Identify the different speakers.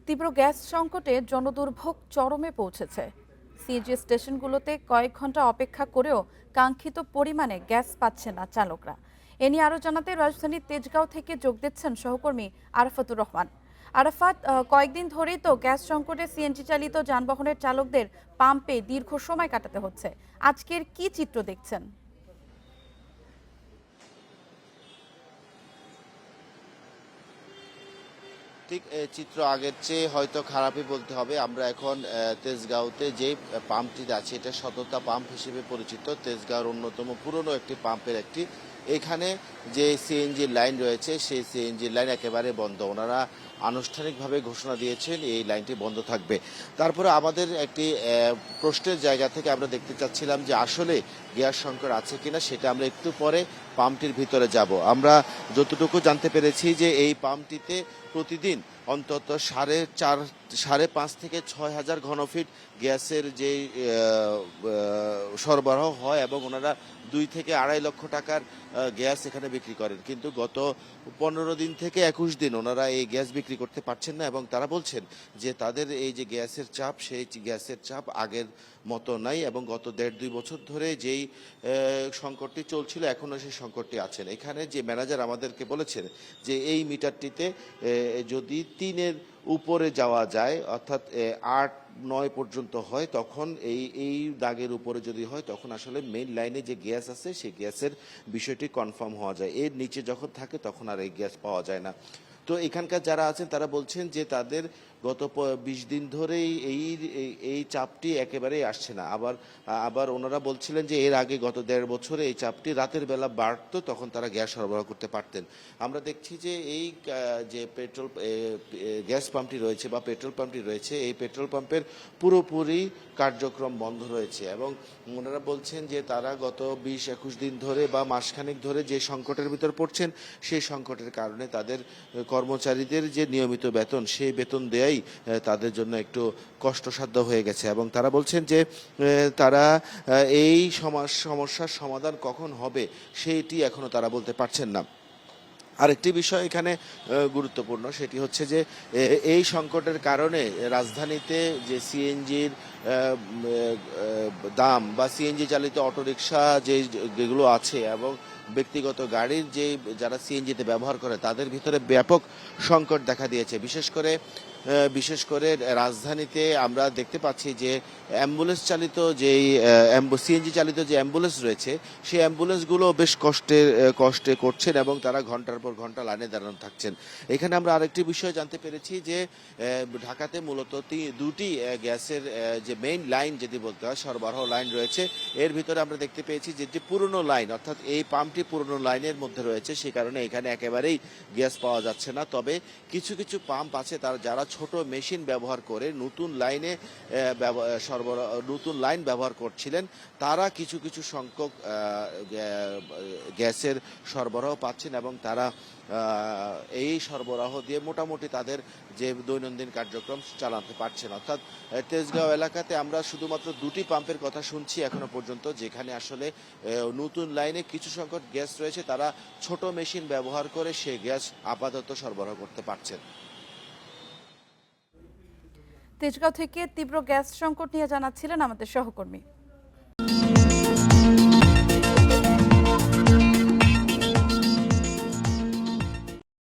Speaker 1: তীব্র গ্যাস সংকটে জনদুর্ভোগ চরমে পৌঁছেছে। সিএনজি স্টেশনগুলোতে কয়েক ঘন্টা অপেক্ষা করেও কাঙ্ক্ষিত পরিমাণে গ্যাস পাচ্ছে না চালকরা। এ নিয়ে আরও জানাতে রাজধানীর তেজগাঁও থেকে যোগ দিচ্ছেন সহকর্মী আরাফাতুর রহমান। আরাফাত, কয়েকদিন ধরেই তো গ্যাস সংকটে সিএনজি চালিত যানবাহনের চালকদের পাম্পে দীর্ঘ সময় কাটাতে হচ্ছে। আজকের কি চিত্র দেখছেন?
Speaker 2: ঠিক চিত্র আগের চেয়ে হয়তো খারাপই বলতে হবে। আমরা এখন তেজগাঁওতে যে পাম্পটিতে আছি, এটা সততা পাম্প হিসেবে পরিচিত। তেজগাঁওর অন্যতম পুরনো একটি পাম্পের একটি। এখানে যে সিএনজি লাইন রয়েছে সেই সিএনজি লাইন একেবারে বন্ধ। ওনারা আনুষ্ঠানিকভাবে ঘোষণা দিয়েছেন এই লাইনটি বন্ধ থাকবে। তারপরে আমাদের একটি প্রশ্নের জায়গা থেকে আমরা দেখতে চাচ্ছিলাম যে আসলে গ্যাস সংকট আছে কিনা, সেটা আমরা একটু পরে পাম্পটির ভিতরে যাব। আমরা যতটুকু জানতে পেরেছি যে এই পাম্পটিতে প্রতিদিন অন্তত 5.5 থেকে 6,000 ঘনফিট গ্যাসের যে সরবরাহ হয় এবং ওনারা 2 থেকে 2.5 লক্ষ টাকার গ্যাস এখানে বিক্রি করেন। কিন্তু গত 15 দিন থেকে 21 দিন ওনারা এই গ্যাস বিক্রি করতে পারছেন না এবং তারা বলছেন যে তাদের এই যে গ্যাসের চাপ, সেই গ্যাসের চাপ আগের মতো নাই এবং গত 1.5-2 বছর ধরে যেই সংকটটি চলছিল এখনও সেই সংকটটি আছেন। এখানে যে ম্যানেজার আমাদেরকে বলেছেন যে এই মিটারটিতে যদি 3-এর উপরে যাওয়া যায়, অর্থাৎ 8-9 পর্যন্ত হয়, তখন এই দাগের উপরে যদি হয় তখন আসলে মেইন লাইনে যে গ্যাস আছে সেই গ্যাসের বিষয়টি কনফার্ম হওয়া যায়। এর নিচে যখন থাকে তখন আর এই গ্যাস পাওয়া যায় না। তো এখানকার যারা আছেন তারা বলছেন যে তাদের গত 20 দিন ধরেই এই চাপটি একেবারেই আসছে না। আবার ওনারা বলছিলেন যে এর আগে গত 1.5 বছরে এই চাপটি রাতের বেলা বাড়তো, তখন তারা গ্যাস সরবরাহ করতে পারতেন। আমরা দেখছি যে এই যে গ্যাস পাম্পটি রয়েছে বা পেট্রোল পাম্পটি রয়েছে, এই পেট্রোল পাম্পের পুরোপুরি কার্যক্রম বন্ধ রয়েছে এবং ওনারা বলছেন যে তারা গত 20-21 দিন ধরে বা মাসখানেক ধরে যে সংকটের ভিতর পড়ছেন, সেই সংকটের কারণে তাদের কর্মচারীদের যে নিয়মিত বেতন, সেই বেতন দেয়াই তাদের জন্য একটু কষ্টসাধ্য হয়ে গেছে এবং তারা বলছেন যে তারা এই সমস্যার সমাধান কখন হবে সেইটি এখনো তারা বলতে পারছেন না। আরেকটি বিষয় এখানে গুরুত্বপূর্ণ, সেটি হচ্ছে যে এই সংকটের কারণে রাজধানীতে যে সিএনজির দাম বা সিএনজি চালিত অটোরিকশা যেগুলো আছে এবং ব্যক্তিগত গাড়ির যারা সিএনজিতে ব্যবহার করে তাদের ভিতরে ব্যাপক সংকট দেখা দিয়েছে। বিশেষ করে রাজধানীতে আমরা দেখতে পাচ্ছি যে অ্যাম্বুলেন্স চালিত সিএনজি চালিত যে অ্যাম্বুলেন্স রয়েছে, সেই অ্যাম্বুলেন্সগুলো বেশ কষ্টে করছেন এবং তারা ঘন্টার পর ঘন্টা লাইনে দাঁড়ানো থাকছেন। এখানে আমরা আরেকটি বিষয় জানতে পেরেছি যে ঢাকাতে মূলত 2টি গ্যাসের যে মেইন লাইন যদি বলতে হয়, সরবরাহ লাইন রয়েছে। এর ভিতরে আমরা দেখতে পেয়েছি যে পুরনো লাইন, অর্থাৎ এই পাম্পটি পুরনো লাইনের মধ্যে রয়েছে, সে কারণে এখানে একেবারেই গ্যাস পাওয়া যাচ্ছে না। তবে কিছু কিছু পাম্প আছে যারা ছোট মেশিন ব্যবহার করে নতুন লাইন ব্যবহার করছিলেন, তারা কিছু কিছু সংখ্যক গ্যাসের সরবরাহ পাচ্ছেন এবং তারা এই সরবরাহ দিয়ে মোটামুটি তাদের যে দৈনন্দিন কার্যক্রম চালাতে পারছেন। অর্থাৎ তেজগাঁও এলাকাতে আমরা শুধুমাত্র 2টি পাম্পের কথা শুনছি এখনো পর্যন্ত, যেখানে আসলে নতুন লাইনে কিছু সংখ্যক গ্যাস রয়েছে, তারা ছোট মেশিন ব্যবহার করে সেই গ্যাস আপাতত সরবরাহ করতে পারছেন।
Speaker 1: তেজগাঁও থেকে তীব্র গ্যাস সংকট নিয়ে জানাচ্ছিলেন আমাদের সহকর্মী।